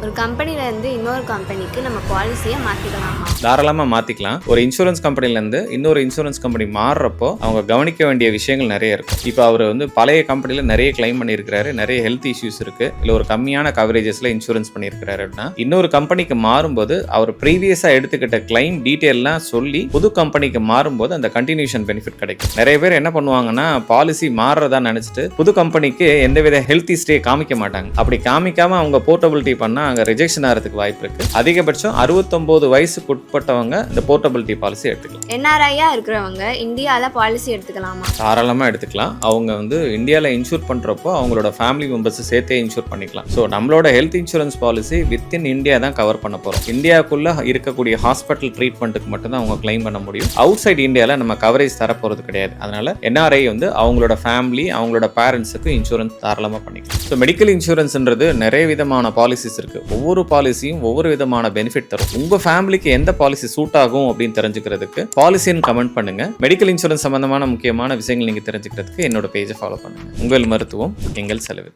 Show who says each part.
Speaker 1: ஒரு கம்பெனிலேருந்து இன்னொரு கம்பெனிக்கு நம்ம பாலிசியை மாற்றிக்கலாமா?
Speaker 2: தாராளமாக மாற்றிக்கலாம். ஒரு இன்சூரன்ஸ் கம்பெனிலேருந்து இன்னொரு இன்சூரன்ஸ் கம்பெனி மாறுறப்போ அவங்க கவனிக்க வேண்டிய விஷயங்கள் நிறைய இருக்கும். இப்போ அவர் பழைய கம்பெனியில் நிறைய கிளைம் பண்ணியிருக்கிறாரு, நிறைய ஹெல்த் இஷ்யூஸ் இருக்குது, இல்லை ஒரு கம்மியான கவரேஜஸில் இன்சூரன்ஸ் பண்ணியிருக்கிறாரு அப்படின்னா இன்னொரு கம்பெனிக்கு மாறும்போது அவர் ப்ரீவியஸாக எடுத்துக்கிட்ட கிளைம் டீட்டெயிலாம் சொல்லி புது கம்பெனிக்கு மாறும்போது அந்த கண்டினியூஷன் பெனிஃபிட் கிடைக்கும். நிறைய பேர் என்ன பண்ணுவாங்கன்னா பாலிசி மாறுறதா நினச்சிட்டு புது கம்பெனிக்கு எந்தவித ஹெல்த் ஹிஸ்டரியை காமிக்க மாட்டாங்க. அப்படி காமிக்காம அவங்க போர்ட்டபிலிட்டி பண்ணால் அங்கே ரிஜெக்ஷன் ஆகிறதுக்கு வாய்ப்பு இருக்குது. அதிகபட்சம் 69 வயசுக்கு உட்பட்டவங்க இந்த போர்ட்டபிலிட்டி பாலிசி எடுத்துக்கலாம்.
Speaker 1: என்ஆர்ஐயா இருக்கிறவங்க இந்தியாவில் பாலிசி எடுத்துக்கலாமா?
Speaker 2: தாராளமாக எடுத்துக்கலாம். அவங்க இந்தியாவில் இன்சூர் பண்ணுறப்போ அவங்களோட ஃபேமிலி மெம்பர்ஸ் சேர்த்தே இன்சூர் பண்ணிக்கலாம். ஸோ நம்மளோட health insurance policy within India தான் கவர் பண்ண போகிறோம். இந்தியாவுக்குள்ளே இருக்கக்கூடிய ஹாஸ்பிட்டல் ட்ரீட்மெண்ட்டுக்கு மட்டும் தான் அவங்க கிளைம் பண்ண முடியும். அவுட் சைட் இந்தியாவில் நம்ம கவரேஜ் தரப்போகிறது கிடையாது. அதனால என்ஆர்ஐ அவங்களோட ஃபேமிலி அவங்களோட பேரண்ட்ஸுக்கு இன்சூரன்ஸ் தாராளமாக பண்ணிக்கலாம். ஸோ மெடிக்கல் இன்சூரன்ஸ்ன்றது நிறைய விதமான பாலிசிஸ் இருக்குது. ஒவ்வொரு பாலிசியும் ஒவ்வொரு விதமான பெனிஃபிட் தரும். உங்கள் ஃபேமிலிக்கு எந்த பாலிசி சூட் ஆகும் அப்படின்னு தெரிஞ்சுக்கிறதுக்கு பாலிசின்னு கமெண்ட் பண்ணுங்க. மெடிக்கல் இன்சூரன்ஸ் சம்பந்தமான முக்கியமான விஷயங்கள் நீங்கள் தெரிஞ்சுக்கிறதுக்கு என்னோட பேஜை ஃபாலோ பண்ணுங்க. உங்கள் மருத்துவம் எங்கள் செலவு.